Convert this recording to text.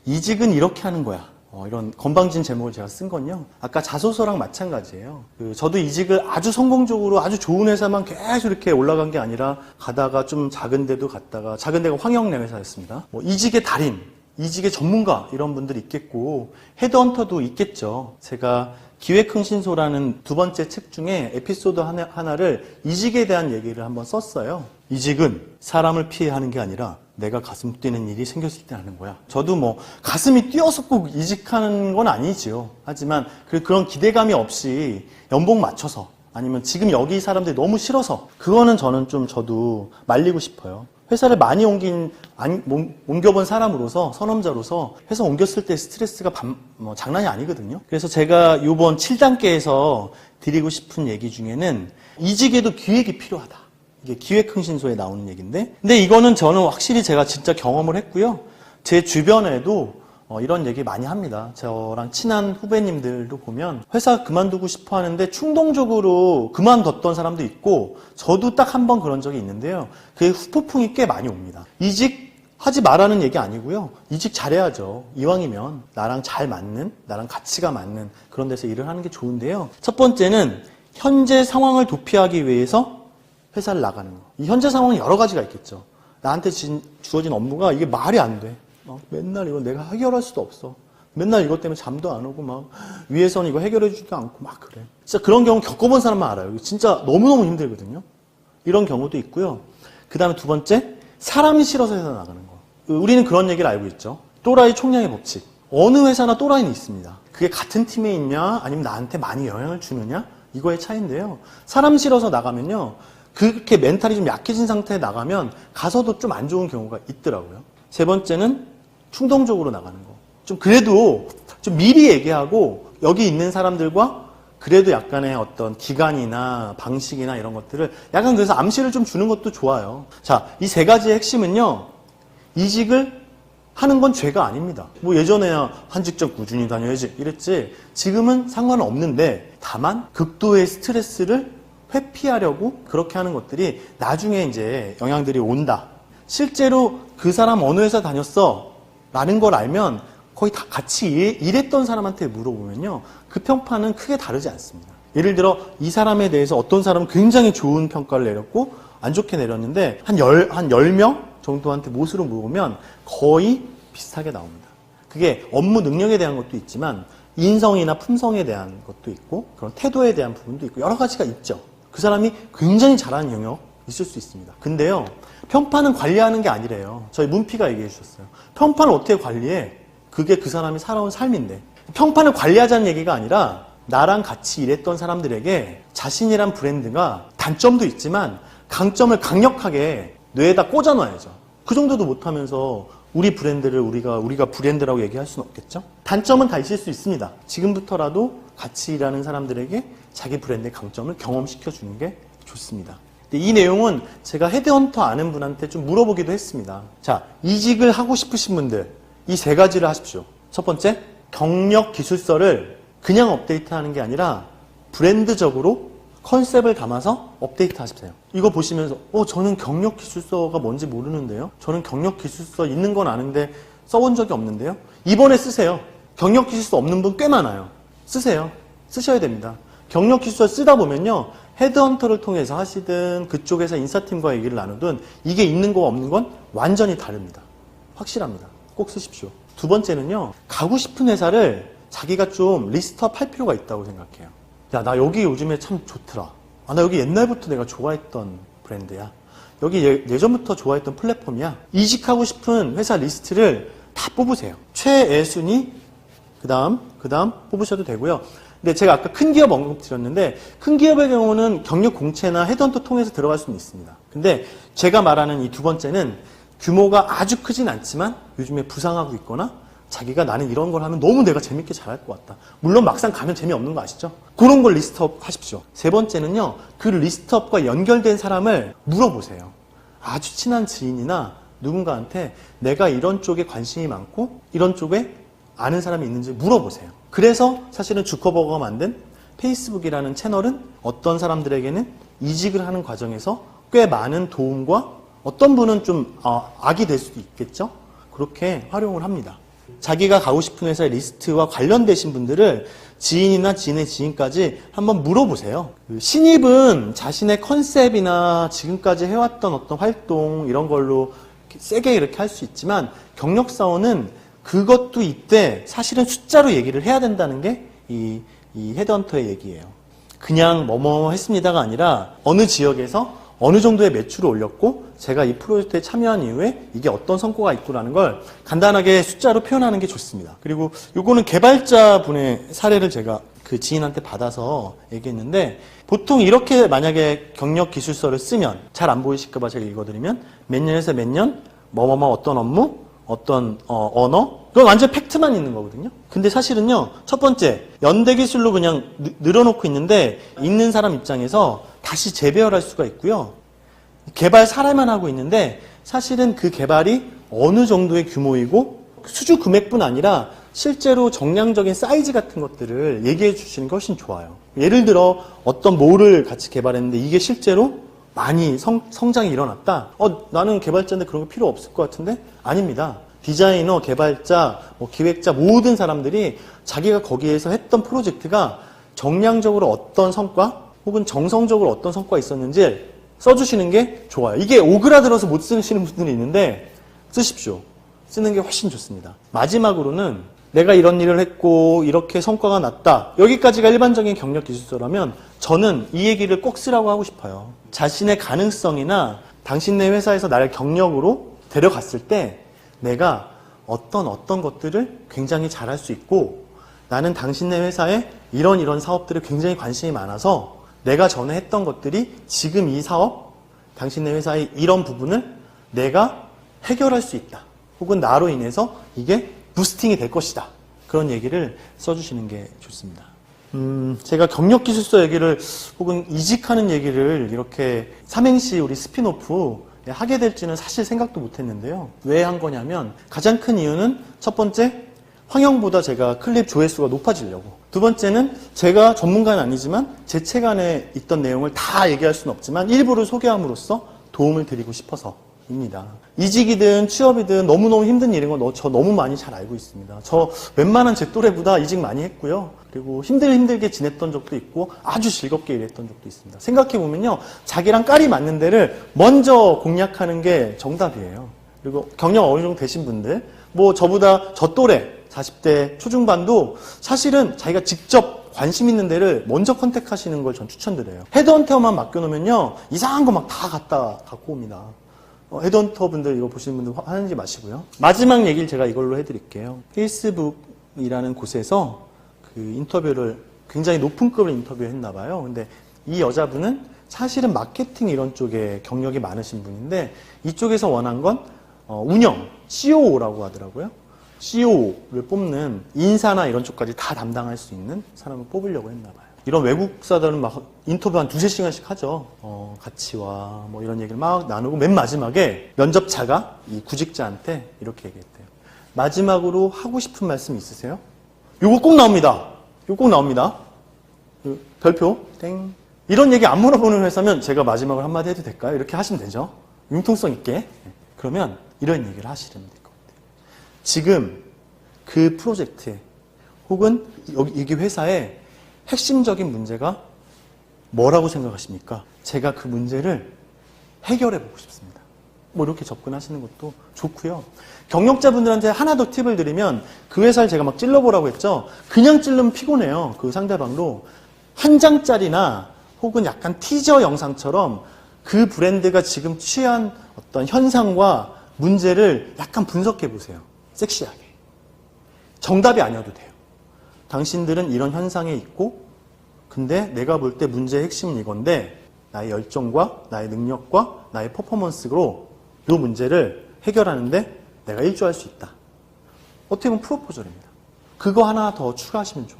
이직은 이렇게 하는 거야. 이런 건방진 제목을 제가 쓴 건요. 아까 자소서랑 마찬가지예요. 저도 이직을 아주 성공적으로 아주 좋은 회사만 계속 이렇게 올라간 게 아니라 가다가 좀 작은 데도 갔다가 작은 데가 황영래 회사였습니다. 이직의 달인, 이직의 전문가 이런 분들이 있겠고 헤드헌터도 있겠죠. 제가 기획흥신소라는 두 번째 책 중에 에피소드 하나를 이직에 대한 얘기를 한번 썼어요. 이직은 사람을 피해 하는 게 아니라 내가 가슴 뛰는 일이 생겼을 때 하는 거야. 저도 가슴이 뛰어서 꼭 이직하는 건 아니지요. 하지만 그런 기대감이 없이 연봉 맞춰서 아니면 지금 여기 사람들이 너무 싫어서 그거는 저도 말리고 싶어요. 회사를 많이 옮겨본 사람으로서, 선험자로서 회사 옮겼을 때 스트레스가 장난이 아니거든요. 그래서 제가 이번 7단계에서 드리고 싶은 얘기 중에는 이직에도 기획이 필요하다. 이게 기획흥신소에 나오는 얘기인데, 근데 이거는 저는 확실히 제가 진짜 경험을 했고요. 제 주변에도 이런 얘기 많이 합니다. 저랑 친한 후배님들도 보면 회사 그만두고 싶어 하는데 충동적으로 그만뒀던 사람도 있고, 저도 딱 한 번 그런 적이 있는데요. 그게 후폭풍이 꽤 많이 옵니다. 이직 하지 말라는 얘기 아니고요. 이직 잘해야죠. 이왕이면 나랑 잘 맞는, 나랑 가치가 맞는 그런 데서 일을 하는 게 좋은데요. 첫 번째는 현재 상황을 도피하기 위해서 회사를 나가는 거. 이 현재 상황은 여러 가지가 있겠죠. 나한테 주어진 업무가 이게 말이 안 돼. 맨날 이거 내가 해결할 수도 없어. 맨날 이것 때문에 잠도 안 오고 위에서는 이거 해결해 주지도 않고 그래. 진짜 그런 경우 겪어본 사람만 알아요. 진짜 너무너무 힘들거든요. 이런 경우도 있고요. 그 다음에 두 번째, 사람이 싫어서 회사 나가는 거. 우리는 그런 얘기를 알고 있죠. 또라이 총량의 법칙. 어느 회사나 또라이는 있습니다. 그게 같은 팀에 있냐 아니면 나한테 많이 영향을 주느냐 이거의 차이인데요. 사람 싫어서 나가면요. 그렇게 멘탈이 좀 약해진 상태에 나가면 가서도 좀 안 좋은 경우가 있더라고요. 세 번째는 충동적으로 나가는 거. 그래도 좀 미리 얘기하고 여기 있는 사람들과 그래도 약간의 어떤 기간이나 방식이나 이런 것들을 약간 그래서 암시를 좀 주는 것도 좋아요. 자, 이 세 가지의 핵심은요. 이직을 하는 건 죄가 아닙니다. 예전에야 한 직장 꾸준히 다녀야지 이랬지. 지금은 상관은 없는데 다만 극도의 스트레스를 회피하려고 그렇게 하는 것들이 나중에 이제 영향들이 온다. 실제로 그 사람 어느 회사 다녔어? 라는 걸 알면 거의 다 같이 일했던 사람한테 물어보면요. 그 평판은 크게 다르지 않습니다. 예를 들어 이 사람에 대해서 어떤 사람은 굉장히 좋은 평가를 내렸고 안 좋게 내렸는데 한 10명 정도한테 못으로 물어보면 거의 비슷하게 나옵니다. 그게 업무 능력에 대한 것도 있지만 인성이나 품성에 대한 것도 있고 그런 태도에 대한 부분도 있고 여러 가지가 있죠. 그 사람이 굉장히 잘하는 영역 있을 수 있습니다. 근데요. 평판은 관리하는 게 아니래요. 저희 문피가 얘기해 주셨어요. 평판을 어떻게 관리해? 그게 그 사람이 살아온 삶인데. 평판을 관리하자는 얘기가 아니라 나랑 같이 일했던 사람들에게 자신이란 브랜드가 단점도 있지만 강점을 강력하게 뇌에다 꽂아놔야죠. 그 정도도 못하면서 우리 브랜드를 우리가 브랜드라고 얘기할 수는 없겠죠? 단점은 다 있을 수 있습니다. 지금부터라도 같이 일하는 사람들에게 자기 브랜드의 강점을 경험시켜 주는 게 좋습니다. 이 내용은 제가 헤드헌터 아는 분한테 좀 물어보기도 했습니다. 자, 이직을 하고 싶으신 분들 이 세 가지를 하십시오. 첫 번째, 경력 기술서를 그냥 업데이트하는 게 아니라 브랜드적으로 컨셉을 담아서 업데이트 하십시오. 이거 보시면서 저는 경력 기술서가 뭔지 모르는데요. 저는 경력 기술서 있는 건 아는데 써본 적이 없는데요. 이번에 쓰세요. 경력 기술서 없는 분 꽤 많아요. 쓰세요. 쓰셔야 됩니다. 경력 기술서 쓰다 보면요. 헤드헌터를 통해서 하시든 그쪽에서 인사팀과 얘기를 나누든 이게 있는 거 없는 건 완전히 다릅니다. 확실합니다. 꼭 쓰십시오. 두 번째는요. 가고 싶은 회사를 자기가 좀 리스트업 할 필요가 있다고 생각해요. 야, 나 여기 요즘에 참 좋더라. 나 여기 옛날부터 내가 좋아했던 브랜드야. 여기 예전부터 좋아했던 플랫폼이야. 이직하고 싶은 회사 리스트를 다 뽑으세요. 최애순위, 그 다음 뽑으셔도 되고요. 근데 제가 아까 큰 기업 언급드렸는데 큰 기업의 경우는 경력 공채나 헤드헌터 통해서 들어갈 수는 있습니다. 근데 제가 말하는 이 두 번째는 규모가 아주 크진 않지만 요즘에 부상하고 있거나 자기가 나는 이런 걸 하면 너무 내가 재밌게 잘할 것 같다. 물론 막상 가면 재미없는 거 아시죠? 그런 걸 리스트업 하십시오. 세 번째는요. 그 리스트업과 연결된 사람을 물어보세요. 아주 친한 지인이나 누군가한테 내가 이런 쪽에 관심이 많고 이런 쪽에 아는 사람이 있는지 물어보세요. 그래서 사실은 주커버거가 만든 페이스북이라는 채널은 어떤 사람들에게는 이직을 하는 과정에서 꽤 많은 도움과 어떤 분은 좀 악이 될 수도 있겠죠. 그렇게 활용을 합니다. 자기가 가고 싶은 회사의 리스트와 관련되신 분들을 지인이나 지인의 지인까지 한번 물어보세요. 신입은 자신의 컨셉이나 지금까지 해왔던 어떤 활동 이런 걸로 세게 이렇게 할 수 있지만 경력사원은 그것도 이때 사실은 숫자로 얘기를 해야 된다는 게 이 헤드헌터의 얘기예요. 그냥 뭐뭐 했습니다가 아니라 어느 지역에서 어느 정도의 매출을 올렸고 제가 이 프로젝트에 참여한 이후에 이게 어떤 성과가 있고라는 걸 간단하게 숫자로 표현하는 게 좋습니다. 그리고 요거는 개발자분의 사례를 제가 그 지인한테 받아서 얘기했는데 보통 이렇게 만약에 경력 기술서를 쓰면 잘 안 보이실까 봐 제가 읽어드리면 몇 년에서 몇 년 뭐뭐뭐 어떤 업무 어떤 언어 그건 완전 팩트만 있는 거거든요. 근데 사실은요 첫 번째 연대기술로 그냥 늘어놓고 있는데 있는 사람 입장에서 다시 재배열할 수가 있고요. 개발 사례만 하고 있는데 사실은 그 개발이 어느 정도의 규모이고 수주 금액뿐 아니라 실제로 정량적인 사이즈 같은 것들을 얘기해 주시는 게 훨씬 좋아요. 예를 들어 어떤 뭐를 같이 개발했는데 이게 실제로 많이 성장이 일어났다. 나는 개발자인데 그런 거 필요 없을 것 같은데? 아닙니다. 디자이너, 개발자, 기획자 모든 사람들이 자기가 거기에서 했던 프로젝트가 정량적으로 어떤 성과 혹은 정성적으로 어떤 성과가 있었는지 써주시는 게 좋아요. 이게 오그라들어서 못 쓰시는 분들이 있는데 쓰십시오. 쓰는 게 훨씬 좋습니다. 마지막으로는 내가 이런 일을 했고 이렇게 성과가 났다. 여기까지가 일반적인 경력 기술서라면 저는 이 얘기를 꼭 쓰라고 하고 싶어요. 자신의 가능성이나 당신네 회사에서 나를 경력으로 데려갔을 때 내가 어떤 것들을 굉장히 잘할 수 있고 나는 당신네 회사에 이런 사업들에 굉장히 관심이 많아서 내가 전에 했던 것들이 지금 이 사업, 당신네 회사의 이런 부분을 내가 해결할 수 있다. 혹은 나로 인해서 이게 부스팅이 될 것이다. 그런 얘기를 써주시는 게 좋습니다. 제가 경력기술서 얘기를 혹은 이직하는 얘기를 이렇게 삼행시 우리 스피노프 하게 될지는 사실 생각도 못 했는데요. 왜 한 거냐면 가장 큰 이유는 첫 번째, 황영보다 제가 클립 조회수가 높아지려고. 두 번째는 제가 전문가는 아니지만 제 책 안에 있던 내용을 다 얘기할 수는 없지만 일부를 소개함으로써 도움을 드리고 싶어서입니다. 이직이든 취업이든 너무너무 힘든 일인 건 저 너무 많이 잘 알고 있습니다. 저 웬만한 제 또래보다 이직 많이 했고요. 그리고 힘들게 지냈던 적도 있고 아주 즐겁게 일했던 적도 있습니다. 생각해보면요. 자기랑 깔이 맞는 데를 먼저 공략하는 게 정답이에요. 그리고 경력 어느 정도 되신 분들, 저보다 저 또래 40대 초중반도 사실은 자기가 직접 관심 있는 데를 먼저 컨택하시는 걸 전 추천드려요. 헤드헌터만 맡겨놓으면요. 이상한 거 막 다 갖고 옵니다. 헤드헌터 분들 이거 보시는 분들 하는지 마시고요. 마지막 얘기를 제가 이걸로 해드릴게요. 페이스북이라는 곳에서 그 인터뷰를 굉장히 높은 급을 인터뷰했나 봐요. 근데 이 여자분은 사실은 마케팅 이런 쪽에 경력이 많으신 분인데 이쪽에서 원한 건 운영, COO라고 하더라고요. COO를 뽑는 인사나 이런 쪽까지 다 담당할 수 있는 사람을 뽑으려고 했나 봐요. 이런 외국사들은 막 인터뷰 한 2-3시간씩 하죠. 가치와 이런 얘기를 막 나누고 맨 마지막에 면접자가 이 구직자한테 이렇게 얘기했대요. 마지막으로 하고 싶은 말씀 있으세요? 요거 꼭 나옵니다. 요거 꼭 나옵니다. 별표 땡. 이런 얘기 안 물어보는 회사면 제가 마지막으로 한마디 해도 될까요? 이렇게 하시면 되죠. 융통성 있게. 그러면 이런 얘기를 하시면 될 것 같아요. 지금 그 프로젝트에 혹은 여기 회사에 핵심적인 문제가 뭐라고 생각하십니까? 제가 그 문제를 해결해 보고 싶습니다. 이렇게 접근하시는 것도 좋고요. 경력자분들한테 하나 더 팁을 드리면 그 회사를 제가 막 찔러보라고 했죠. 그냥 찔르면 피곤해요. 그 상대방도 한 장짜리나 혹은 약간 티저 영상처럼 그 브랜드가 지금 취한 어떤 현상과 문제를 약간 분석해 보세요. 섹시하게. 정답이 아니어도 돼요. 당신들은 이런 현상에 있고 근데 내가 볼 때 문제의 핵심은 이건데 나의 열정과 나의 능력과 나의 퍼포먼스로 이 문제를 해결하는데 내가 일조할 수 있다. 어떻게 보면 프로포절입니다. 그거 하나 더 추가하시면 좋아요.